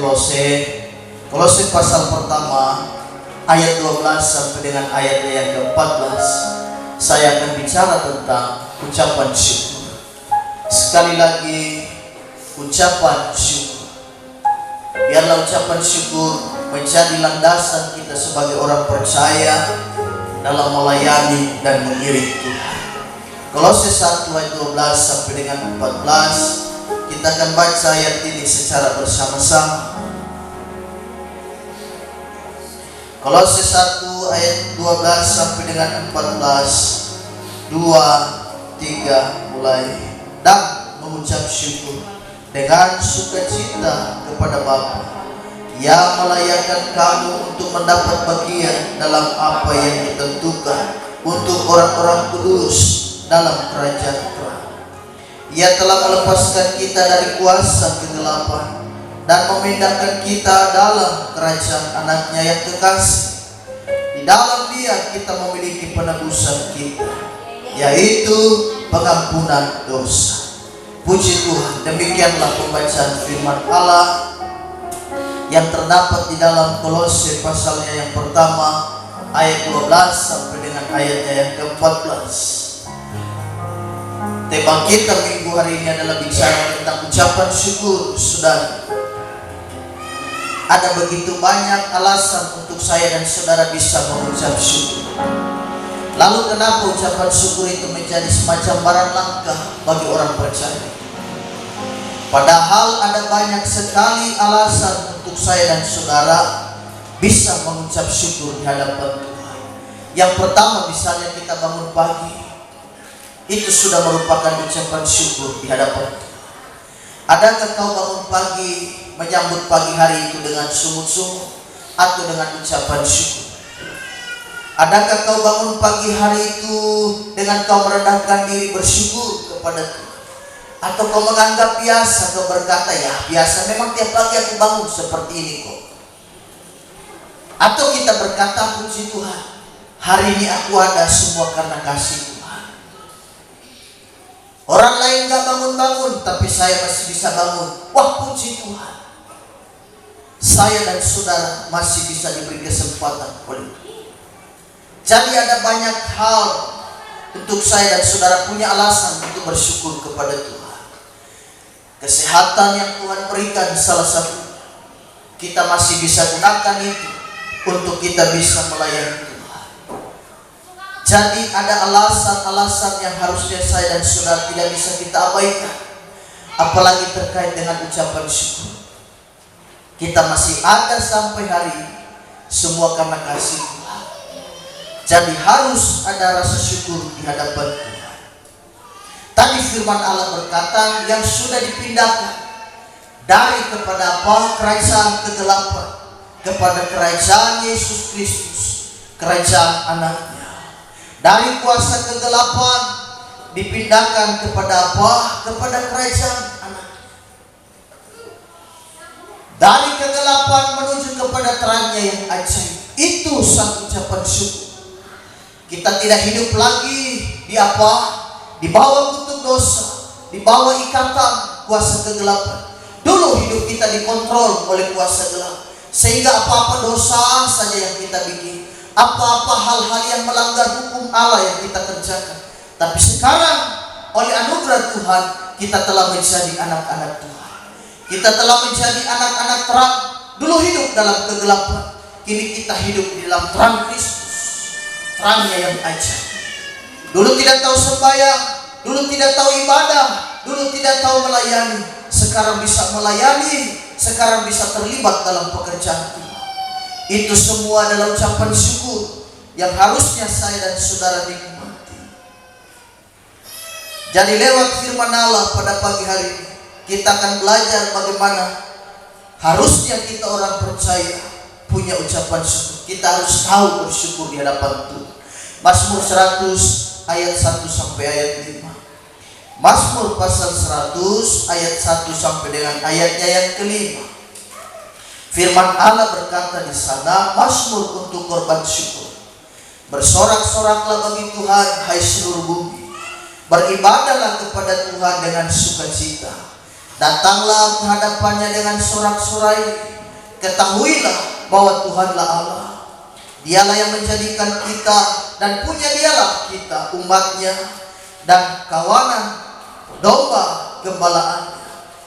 Kolose pasal pertama ayat 12 sampai dengan ayat yang ke-14. Saya akan bicara tentang ucapan syukur. Sekali lagi, ucapan syukur. Biarlah ucapan syukur menjadi landasan kita sebagai orang percaya dalam melayani dan mengiring Tuhan. Kolose 1 ayat 12 sampai dengan 14. Kita akan baca ayat ini secara bersama-sama. Kolose 1 ayat 12 sampai dengan 14. 2, 3 mulai. Dan mengucap syukur dengan sukacita kepada Bapa yang melayakkan kamu untuk mendapat bagian dalam apa yang ditentukan untuk orang-orang kudus dalam kerajaan terang. Ia telah melepaskan kita dari kuasa kegelapan dan memindahkan kita dalam kerajaan anaknya yang kekasih. Di dalam Dia kita memiliki penebusan kita, yaitu pengampunan dosa. Puji Tuhan, demikianlah pembacaan firman Allah yang terdapat di dalam Kolose pasalnya yang pertama ayat 12 sampai dengan ayatnya yang ke-14. Tema kita minggu hari ini adalah bicara tentang ucapan syukur. Saudara, ada begitu banyak alasan untuk saya dan saudara bisa mengucap syukur. Lalu kenapa ucapan syukur itu menjadi semacam barang langka bagi orang percaya? Padahal ada banyak sekali alasan untuk saya dan saudara bisa mengucap syukur di hadapan Tuhan. Yang pertama, misalnya kita bangun pagi, itu sudah merupakan ucapan syukur di hadapan Tuhan. Adakah kau bangun pagi menyambut pagi hari itu dengan sungut-sungut atau dengan ucapan syukur? Adakah kau bangun pagi hari itu dengan kau merendahkan diri bersyukur kepada Tuhan? Atau kau menganggap biasa, kau berkata, ya biasa, memang tiap pagi aku bangun seperti ini kok. Atau kita berkata, puji Tuhan, hari ini aku ada semua karena kasih Tuhan. Orang lain gak bangun-bangun, tapi saya masih bisa bangun. Wah, puji Tuhan, saya dan saudara masih bisa diberi kesempatan oleh Tuhan. Jadi ada banyak hal untuk saya dan saudara punya alasan untuk bersyukur kepada Tuhan. Kesehatan yang Tuhan berikan salah satu, kita masih bisa gunakan itu untuk kita bisa melayani Tuhan. Jadi ada alasan-alasan yang harusnya saya dan saudara tidak bisa kita abaikan, apalagi terkait dengan ucapan syukur. Kita masih ada sampai hari ini, semua karena kasih Tuhan. Jadi harus ada rasa syukur di hadapan Tuhan. Tadi firman Allah berkata, yang sudah dipindahkan dari kepada apa? Kerajaan kegelapan kepada kerajaan Yesus Kristus, kerajaan anaknya. Dari kuasa kegelapan dipindahkan kepada apa? Kepada kerajaan anaknya. Dari kegelapan menuju kepada terangnya yang ajaib. Itu satu ucapan syukur. Kita tidak hidup lagi di apa? Di bawah kutuk dosa, di bawah ikatan kuasa kegelapan. Dulu hidup kita dikontrol oleh kuasa gelap, sehingga apa-apa dosa saja yang kita bikin, apa-apa hal-hal yang melanggar hukum Allah yang kita kerjakan. Tapi sekarang oleh anugerah Tuhan, kita telah menjadi anak-anak Tuhan. Kita telah menjadi anak-anak terang. Dulu hidup dalam kegelapan, kini kita hidup di dalam terang Kristus, terangnya yang ajaib. Dulu tidak tahu sembahyang, dulu tidak tahu ibadah, dulu tidak tahu melayani. Sekarang bisa melayani, sekarang bisa terlibat dalam pekerjaan Tuhan. Itu semua adalah ucapan syukur yang harusnya saya dan saudara nikmati. Jadi lewat firman Allah pada pagi hari ini, kita akan belajar bagaimana harusnya kita orang percaya punya ucapan syukur. Kita harus tahu bersyukur di hadapan Tuhan. Mazmur 100 ayat 1 sampai ayat 5. Mazmur pasal 100 ayat 1 sampai dengan ayatnya yang kelima. Firman Allah berkata di sana, mazmur untuk korban syukur. Bersorak-soraklah bagi Tuhan, hai seluruh bumi. Beribadahlah kepada Tuhan dengan sukacita. Datanglah menghadapannya dengan sorak-sorai. Ketahuilah bahwa Tuhanlah Allah. Dialah yang menjadikan kita, dan punya dialah kita umatnya dan kawanan domba gembalaannya.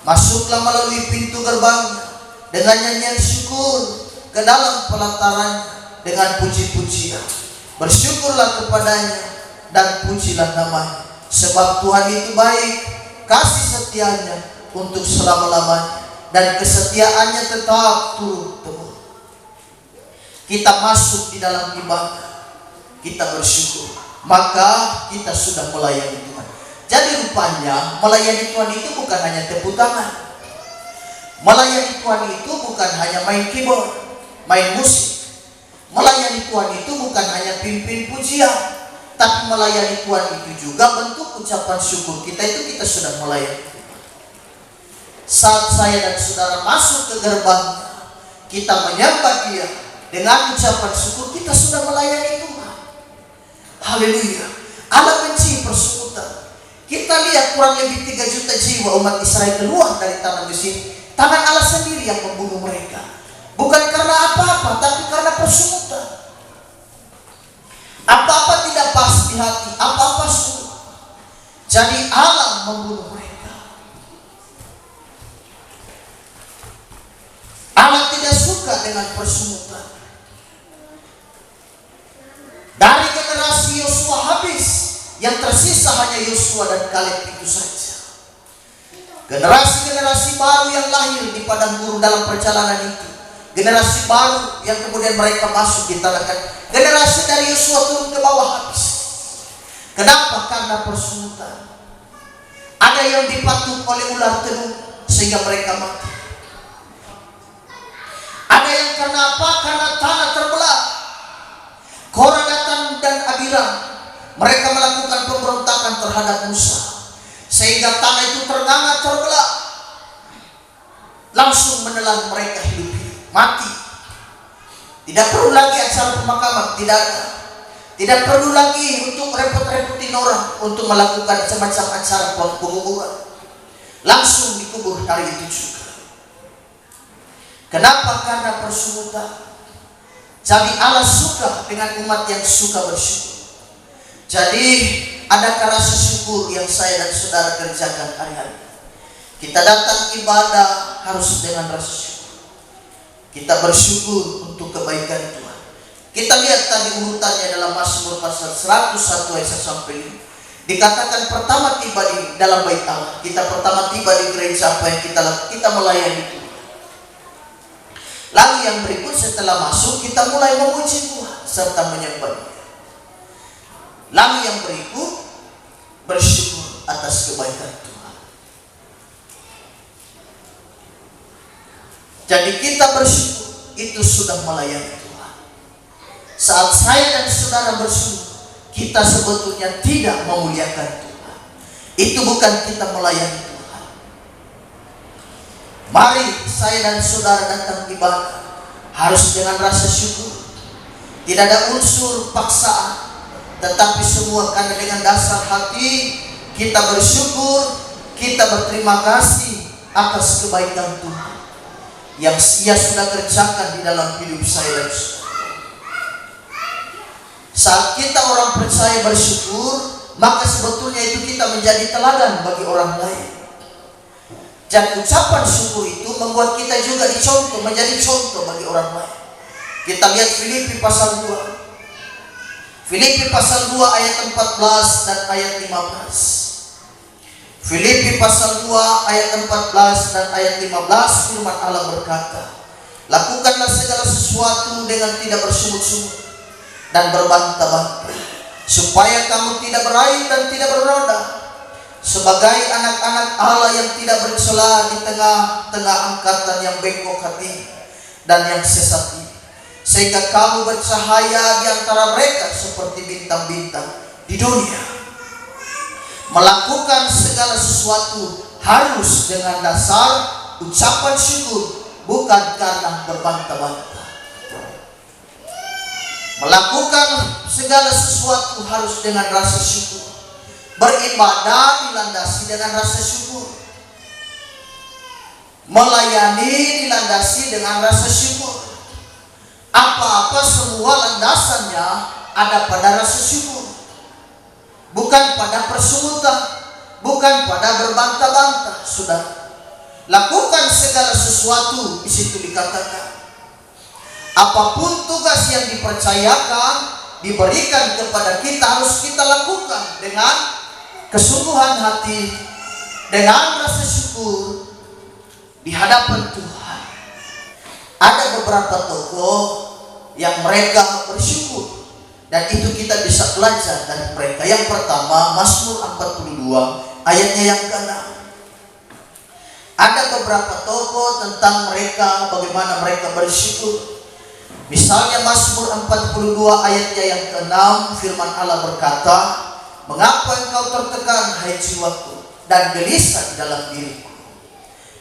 Masuklah melalui pintu gerbangnya dengan nyanyian syukur, ke dalam pelatarannya dengan puji-pujian. Bersyukurlah kepadanya dan pujilah namanya, sebab Tuhan itu baik, kasih setianya untuk selama-lamanya, dan kesetiaannya tetap turun-temurun. Kita masuk di dalam ibadah, kita bersyukur, maka kita sudah melayani Tuhan. Jadi rupanya melayani Tuhan itu bukan hanya tepuk tangan. Melayani Tuhan itu bukan hanya main keyboard, main musik. Melayani Tuhan itu bukan hanya pimpin pujian, tapi melayani Tuhan itu juga bentuk ucapan syukur kita. Itu kita sudah melayani Tuhan. Saat saya dan saudara masuk ke gerbangnya, kita menyambut Dia dengan ucapan syukur, kita sudah melayani Tuhan. Haleluya. Allah benci persekutuan. Kita lihat kurang lebih 3 juta jiwa umat Israel keluar dari tanah Mesir. Tangan Allah sendiri yang membunuh mereka. Bukan karena apa-apa, tapi karena persekutuan. Apa-apa tidak pas di hati, apa-apa sulit. Jadi Allah membunuh mereka. Allah tidak suka dengan persekutuan. Dari generasi Yosua habis, yang tersisa hanya Yosua dan Kaleb itu saja. Generasi-generasi baru yang lahir di padang gurun dalam perjalanan itu, generasi baru yang kemudian mereka masuk di tanah Kanaan. Generasi dari Yosua turun ke bawah habis. Kenapa? Karena persekutuan. Ada yang dipatuk oleh ular telur sehingga mereka mati. Ada yang karena apa? Karena tanah terbelah. Korah datang dan Abiram, mereka melakukan pemberontakan terhadap Musa, sehingga tanah itu ternganga terbelah, langsung menelan mereka hidup-hidup, mati. Tidak perlu lagi acara pemakaman, tidak perlu lagi untuk repot-repotin orang untuk melakukan semacam acara penguburan, langsung dikubur hari itu juga. Kenapa? Karena persekutuan. Jadi Allah suka dengan umat yang suka bersyukur. Jadi adakah rasa syukur yang saya dan saudara kerjakan hari-hari? Kita datang ibadah harus dengan rasa syukur. Kita bersyukur untuk kebaikan Tuhan. Kita lihat tadi urutannya dalam Mazmur pasal 101 ayat 1 sampai 5. Dikatakan pertama tiba di dalam bait Allah. Kita pertama tiba di gereja, apa yang kita lakukan? Kita melayani Tuhan. Lalu yang berikut setelah masuk, kita mulai memuji Tuhan serta menyembah Dia. Lalu yang berikut, bersyukur atas kebaikan Tuhan. Jadi kita bersyukur, itu sudah melayani Tuhan. Saat saya dan saudara bersyukur, kita sebetulnya tidak memuliakan Tuhan. Itu bukan kita melayani Tuhan. Mari saya dan saudara datang ibadah harus dengan rasa syukur. Tidak ada unsur paksaan, tetapi semua karena dengan dasar hati kita bersyukur, kita berterima kasih atas kebaikan Tuhan yang Ia sudah kerjakan di dalam hidup saya dan saudara. Saat kita orang percaya bersyukur, maka sebetulnya itu kita menjadi teladan bagi orang lain. Dan ucapan syukur itu membuat kita juga dicontoh, menjadi contoh bagi orang lain. Kita lihat Filipi pasal 2. Filipi pasal 2 ayat 14 dan ayat 15. Filipi pasal 2 ayat 14 dan ayat 15, firman Allah berkata, lakukanlah segala sesuatu dengan tidak bersungut-sungut dan berbantah-bantah, supaya kamu tidak beraib dan tidak bernoda, sebagai anak-anak Allah yang tidak bercela di tengah-tengah angkatan yang bengkok hati dan yang sesat ini, sehingga kamu bercahaya di antara mereka seperti bintang-bintang di dunia. Melakukan segala sesuatu harus dengan dasar ucapan syukur, bukan karena berbantah-bantah. Melakukan segala sesuatu harus dengan rasa syukur. Beribadah dilandasi dengan rasa syukur. Melayani dilandasi dengan rasa syukur. Apa-apa semua landasannya ada pada rasa syukur. Bukan pada persungutan, bukan pada berbantah-bantah. Sudah lakukan segala sesuatu, di situ dikatakan apapun tugas yang dipercayakan, diberikan kepada kita, harus kita lakukan dengan kesungguhan hati, dengan rasa syukur di hadapan Tuhan. Ada beberapa tokoh yang mereka bersyukur, dan itu kita bisa belajar dari mereka. Yang pertama, Mazmur 42 ayatnya yang ke-6. Ada beberapa tokoh tentang mereka, bagaimana mereka bersyukur. Misalnya Mazmur 42 ayatnya yang ke-6, firman Allah berkata, mengapa engkau tertekan, hai jiwaku, dan gelisah di dalam diriku?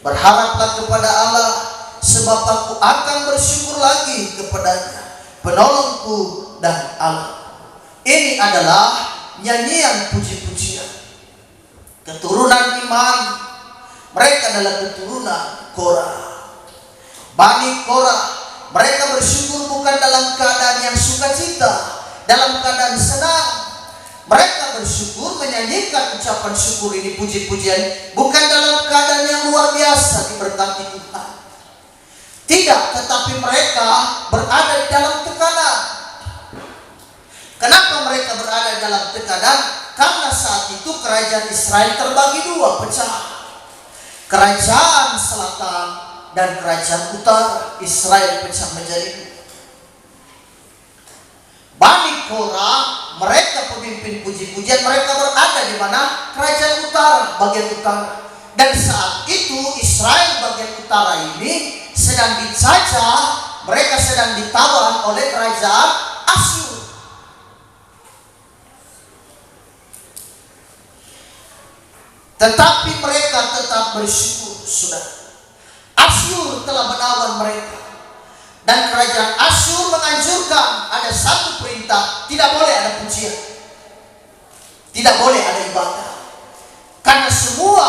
Berharaplah kepada Allah, sebab aku akan bersyukur lagi kepadanya, penolongku dan Allah. Ini adalah nyanyian puji-pujian. Keturunan iman, mereka adalah keturunan Korah. Bani Korah, mereka bersyukur bukan dalam keadaan yang sukacita, dalam keadaan senang. Mereka bersyukur, menyanyikan ucapan syukur ini, puji-pujian, bukan dalam keadaan yang luar biasa diberkati Tuhan. Tidak, tetapi mereka berada di dalam tekanan. Kenapa mereka berada dalam tekanan? Karena saat itu kerajaan Israel terbagi dua, pecah. Kerajaan selatan dan kerajaan utara. Israel pecah menjadi dua. Bani Korah, mereka pemimpin puji-pujian, mereka berada di mana? Kerajaan utara, bagian utara. Dan saat itu Israel bagian utara ini sedang dijajah, mereka sedang ditawan oleh kerajaan Asyur. Tetapi mereka tetap bersyukur, saudara. Asyur telah menawan mereka. Dan kerajaan Asyur menganjurkan, ada satu perintah, tidak boleh ada pujian, tidak boleh ada ibadah. Karena semua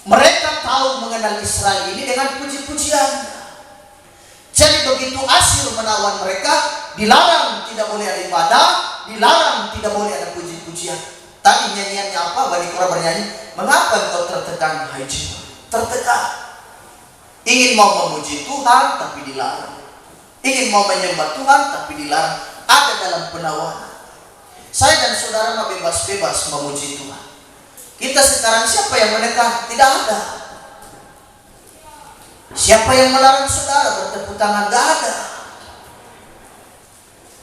mereka tahu mengenal Israel ini dengan puji-pujian. Jadi begitu Asyur menawan mereka, dilarang tidak boleh ada ibadah, dilarang tidak boleh ada puji-pujian. Tadi nyanyiannya apa? Bani Korah bernyanyi, mengapa engkau tertekan, hai jiwa? Tertekan. Ingin mau memuji Tuhan tapi dilarang. Ingin mau menyembah Tuhan tapi dilarang. Ada dalam penawanan. Saya dan saudara mau bebas-bebas memuji Tuhan. Kita sekarang siapa yang menekan? Tidak ada. Siapa yang melarang saudara bertepuk tangan? Tidak ada.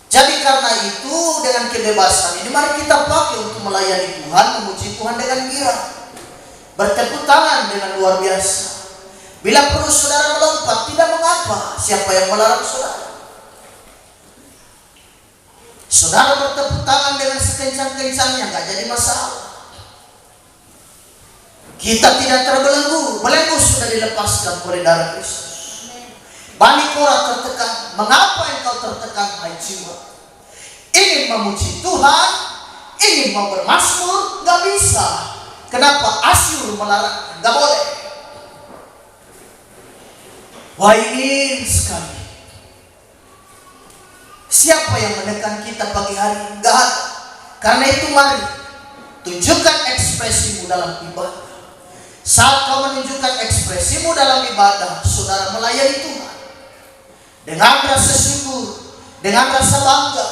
Jadi karena itu dengan kebebasan ini mari kita pakai untuk melayani Tuhan, memuji Tuhan dengan girang. Bertepuk tangan dengan luar biasa. Bila perlu saudara melompat, tidak mengapa. Siapa yang melarang saudara? Saudara bertepuk tangan dengan sekencang-kencangnya, nggak jadi masalah. Kita tidak terbelenggu. Belenggu sudah dilepaskan oleh darah Kristus. Bani Korah tertekan. Mengapa engkau tertekan, hai jiwa? Ingin memuji Tuhan, ingin mau bermazmur, nggak bisa. Kenapa? Asyur melarang, nggak boleh. Wah, ingin sekali. Siapa yang menekan kita pagi hari? Enggak ada. Karena itu mari tunjukkan ekspresimu dalam ibadah. Saat kau menunjukkan ekspresimu dalam ibadah, saudara melayani Tuhan dengan rasa syukur, dengan rasa bangga.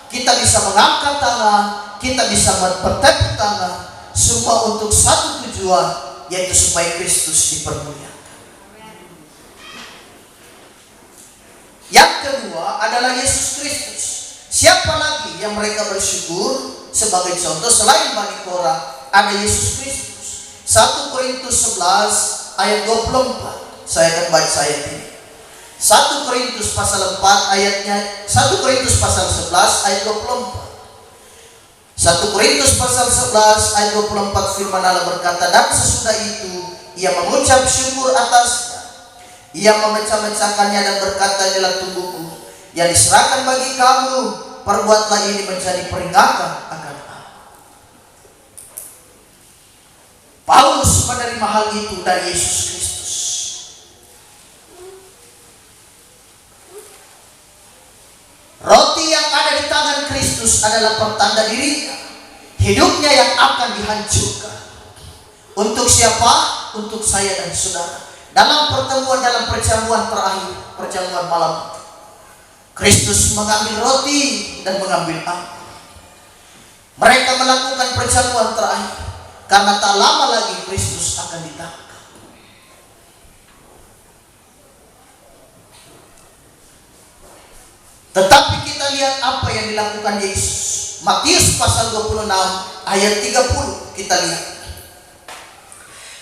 Kita bisa mengangkat tangan, kita bisa bertepuk tangan, semua untuk satu tujuan, yaitu supaya Kristus dipermuliakan. Yang kedua adalah Yesus Kristus. Siapa lagi yang mereka bersyukur? Sebagai contoh selain Bani Korah, ada Yesus Kristus. 1 Korintus 11 ayat 24. Saya akan baca ayat ini. 1 Korintus pasal 4 ayatnya, 1 Korintus pasal 11 ayat 24. 1 Korintus pasal 11 ayat 24 firman Allah berkata, dan sesudah itu ia mengucap syukur atasnya. Ia memecah-mecahkannya dan berkata, inilah tubuhku yang diserahkan bagi kamu, perbuatlah ini menjadi peringatan akan aku. Paulus menerima hal itu dari Yesus Kristus. Roti yang ada di tangan Kristus adalah pertanda dirinya, hidupnya yang akan dihancurkan. Untuk siapa? Untuk saya dan saudara. Dalam perjamuan terakhir, perjamuan malam, Kristus mengambil roti dan mengambil anggur. Mereka melakukan perjamuan terakhir karena tak lama lagi Kristus akan ditangkap. Tetapi kita lihat apa yang dilakukan Yesus. Matius pasal 26 ayat 30 kita lihat.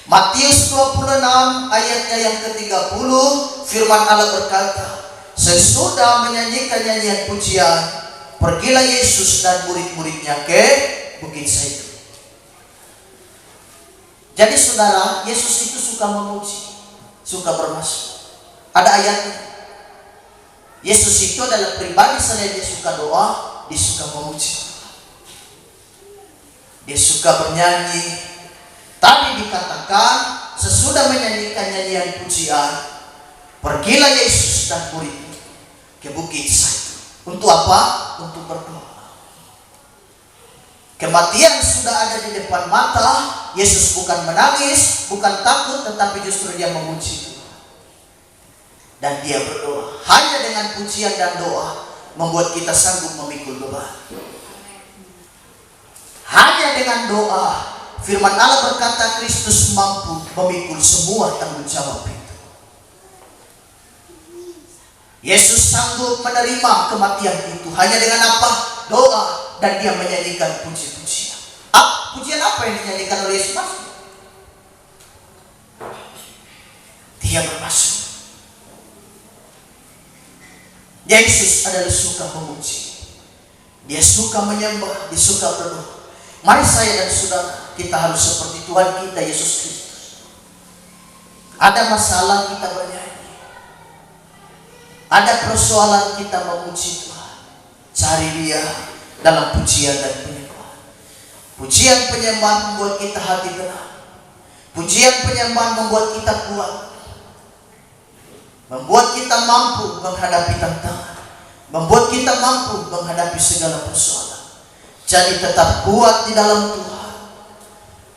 Matius 26 ayatnya yang ke-30, firman Allah berkata, sesudah menyanyikan nyanyian pujian, pergilah Yesus dan murid-muridnya ke Bukit Zaitun. Jadi saudara, Yesus itu suka memuji, suka bermasmur. Ada ayatnya. Yesus itu adalah pribadi, selain dia suka doa, dia suka memuji. Dia suka bernyanyi. Tadi dikatakan sesudah menyanyikan nyanyian pujian, pergilah Yesus dan muridnya ke Bukit Zaitun. Untuk apa? Untuk berdoa. Kematian sudah ada di depan mata. Yesus bukan menangis, bukan takut, tetapi justru dia memuji Tuhan. Dan dia berdoa. Hanya dengan pujian dan doa membuat kita sanggup memikul beban. Hanya dengan doa, firman Allah berkata Kristus mampu memikul semua tanggung jawab itu. Yesus sanggup menerima kematian itu hanya dengan apa? Doa, dan dia menyanyikan puji-pujian. Pujian apa yang dinyanyikan oleh Yesus? Dia bermasmur. Yesus adalah suka memuji. Dia suka menyembah, dia suka berdoa. Mari saya dan saudara, kita harus seperti Tuhan kita Yesus Kristus. Ada masalah kita bernyanyi, ada persoalan kita memuji Tuhan. Cari dia dalam pujian dan penyembahan. Pujian penyembahan membuat kita hati tenang. Pujian penyembahan membuat kita kuat, membuat kita mampu menghadapi tantangan, membuat kita mampu menghadapi segala persoalan. Jadi tetap kuat di dalam Tuhan.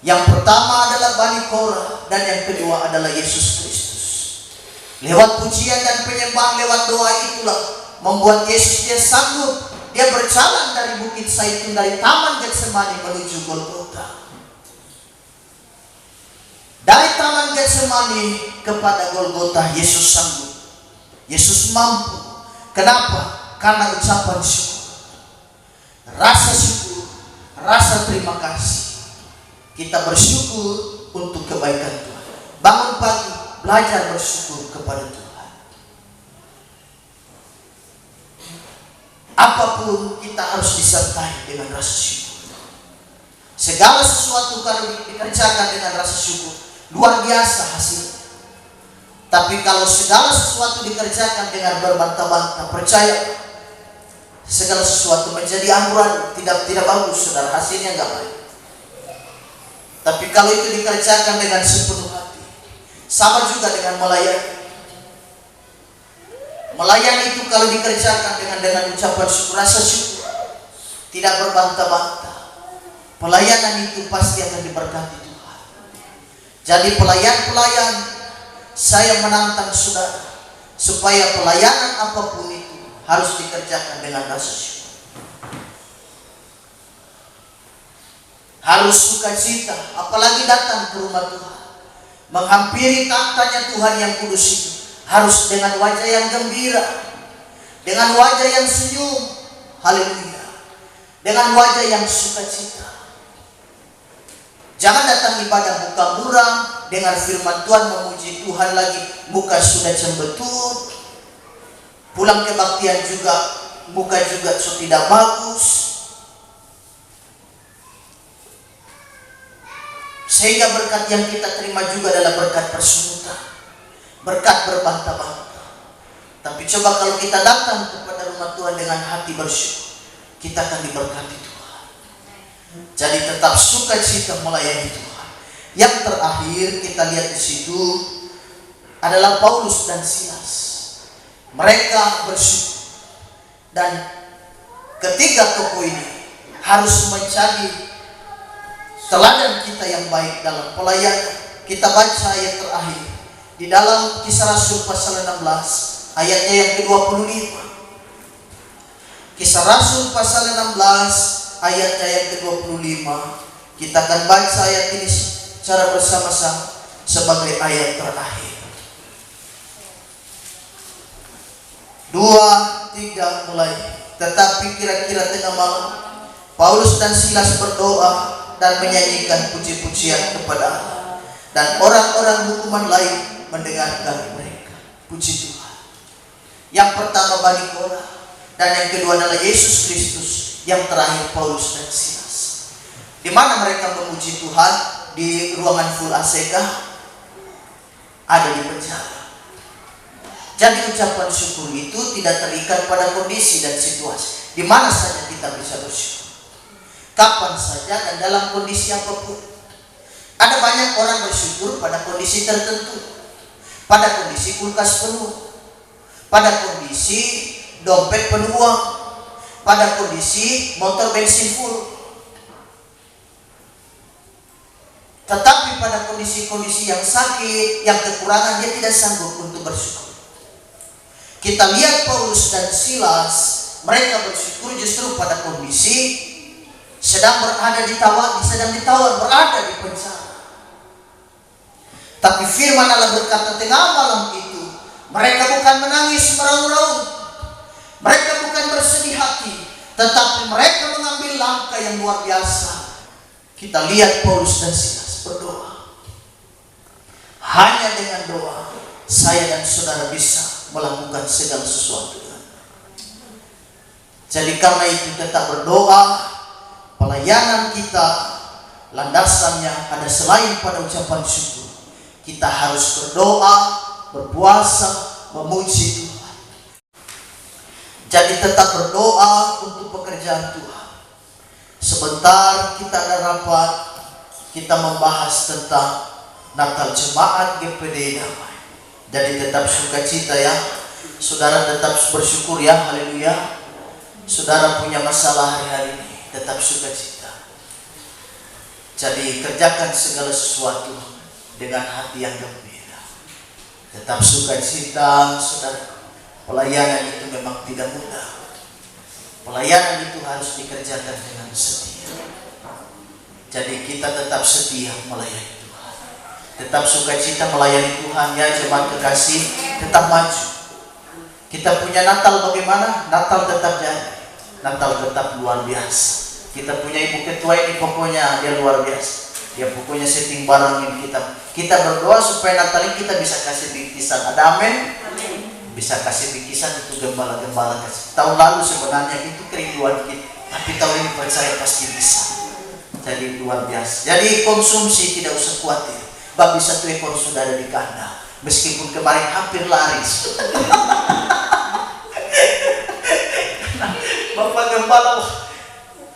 Yang pertama adalah Bani Korah, dan yang kedua adalah Yesus Kristus. Lewat pujian dan penyembahan, lewat doa itulah membuat Yesus dia sanggup. Dia berjalan dari Bukit Zaitun, dari Taman Getsemani menuju Golgota. Dari Taman Getsemani kepada Golgota, Yesus sanggup. Yesus mampu. Kenapa? Karena ucapan syukur. Rasa syukur, rasa terima kasih. Kita bersyukur untuk kebaikan Tuhan. Bangun pagi, belajar bersyukur kepada Tuhan. Apapun kita harus disertai dengan rasa syukur. Segala sesuatu kalau dikerjakan dengan rasa syukur, luar biasa hasilnya. Tapi kalau segala sesuatu dikerjakan dengan berbantah-bantah, percaya segala sesuatu menjadi amburadul, tidak bagus, saudara, hasilnya enggak baik. Tapi kalau itu dikerjakan dengan sepenuh hati, sama juga dengan melayani. Melayani itu kalau dikerjakan dengan ucapan syukur, rasa syukur, tidak berbantah-bantah, pelayanan itu pasti akan diberkati Tuhan. Jadi pelayan-pelayan, saya menantang saudara supaya pelayanan apapun itu harus dikerjakan dengan rasa syukur. Harus sukacita, apalagi datang ke rumah Tuhan, menghampiri tahtanya Tuhan yang kudus itu, harus dengan wajah yang gembira, dengan wajah yang senyum, haleluya, dengan wajah yang sukacita. Jangan datang ibadah muka muram, dengar firman Tuhan, memuji Tuhan lagi, muka sudah cembetut. Pulang kebaktian juga, muka juga tidak bagus. Sehingga berkat yang kita terima juga adalah berkat persungutan, berkat berbantah-bantah. Tapi coba kalau kita datang kepada rumah Tuhan dengan hati bersyukur, kita akan diberkati Tuhan. Jadi tetap sukacita melayani Tuhan. Yang terakhir kita lihat di situ adalah Paulus dan Silas. Mereka bersyukur. Dan ketiga tokoh ini harus menjadi teladan kita yang baik dalam pelayanan. Kita baca ayat terakhir di dalam Kisah Rasul pasal 16 ayatnya yang ke-25. Kisah Rasul pasal 16 ayatnya yang ke-25. Kita akan baca ayat ini secara bersama-sama sebagai ayat terakhir. 2, 3 mulai. Tetapi kira-kira tengah malam, Paulus dan Silas berdoa dan menyanyikan puji-pujian kepada Allah, dan orang-orang hukuman lain mendengarkan mereka. Puji Tuhan. Yang pertama Bani Korah, dan yang kedua adalah Yesus Kristus, yang terakhir Paulus dan Silas. Di mana mereka memuji Tuhan? Di ruangan full AC kah? Ada di penjara. Jadi ucapan syukur itu tidak terikat pada kondisi dan situasi. Di mana saja kita bisa bersyukur, kapan saja dan dalam kondisi apapun. Ada banyak orang bersyukur pada kondisi tertentu, pada kondisi kulkas penuh, pada kondisi dompet penuh uang, pada kondisi motor bensin full. Tetapi pada kondisi-kondisi yang sakit, yang kekurangan, dia tidak sanggup untuk bersyukur. Kita lihat Paulus dan Silas, mereka bersyukur justru pada kondisi sedang ditawar, berada di penjara. Tapi firman Allah berkata tengah malam itu, mereka bukan menangis meraung-raung, mereka bukan bersedih hati, tetapi mereka mengambil langkah yang luar biasa. Kita lihat Paulus dan Silas berdoa. Hanya dengan doa saya dan saudara bisa melakukan segala sesuatu. Jadi karena itu tetap berdoa. Pelayanan kita landasannya ada selain pada ucapan syukur. Kita harus berdoa, berpuasa, memuji Tuhan. Jadi tetap berdoa untuk pekerjaan Tuhan. Sebentar kita ada rapat, kita membahas tentang Natal Jemaat GPD Damai. Jadi tetap sukacita ya, saudara tetap bersyukur ya, haleluya. Saudara punya masalah hari-hari ini, tetap sukacita. Jadi kerjakan segala sesuatu dengan hati yang gembira. Tetap sukacita, saudara. Pelayanan itu memang tidak mudah. Pelayanan itu harus dikerjakan dengan setia. Jadi kita tetap setia melayani. Tetap sukacita melayani Tuhan ya jemaat kekasih, tetap maju. Kita punya Natal bagaimana? Natal tetap jadi. Natal tetap luar biasa. Kita punya ibu ketua ini pokoknya dia luar biasa. Dia pokoknya setting barangin kita berdoa supaya Natal ini kita bisa kasih bingkisan. Ada amin? Bisa kasih bingkisan itu gembala-gembala kasih. Tahun lalu sebenarnya itu kerinduan kita, tapi tahun ini percaya pasti bisa. Jadi luar biasa. Jadi konsumsi tidak usah khawatir. Babi 1 ekor sudah ada di kandang, meskipun kemarin hampir laris. Bapak gembala,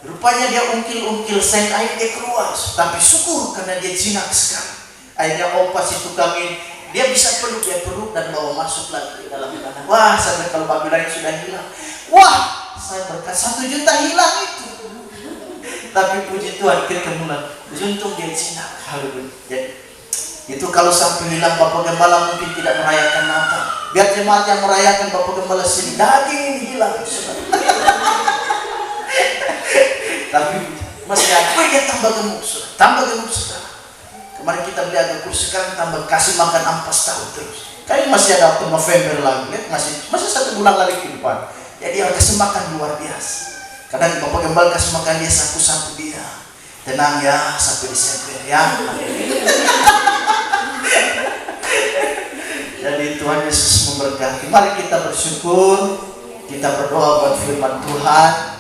rupanya dia ungkil-ungkil sen air dia keluar, tapi syukur karena dia jinak sekali. Akhirnya opas itu kami, dia bisa peluk dan bawa masuk lagi ke dalam kandang. Wah, sampai kalau babi lain sudah hilang. Wah, saya berkat 1 juta hilang itu. Tapi puji Tuhan ketemu lagi. Untung dia jinak. Haleluya. Itu kalau sampai hilang Bapak Gembala mungkin tidak merayakan Natal. Biar jemaat yang merayakan Bapak Gembala sini daging hilang. Tapi masih ada dia tambah gemuk, saudara. Kemarin kita beli agak kurus, sekarang tambah kasih makan ampas tahu terus. Kayaknya masih ada waktu November lagi, lihat masih 1 bulan lagi ke depan. Jadi kasih makan luar biasa. Kadang Bapak Gembala kasih makan dia sapu-sapu dia. Tenang ya sampai Desember ya. Jadi Tuhan Yesus memberkati. Mari kita bersyukur, kita berdoa buat firman Tuhan.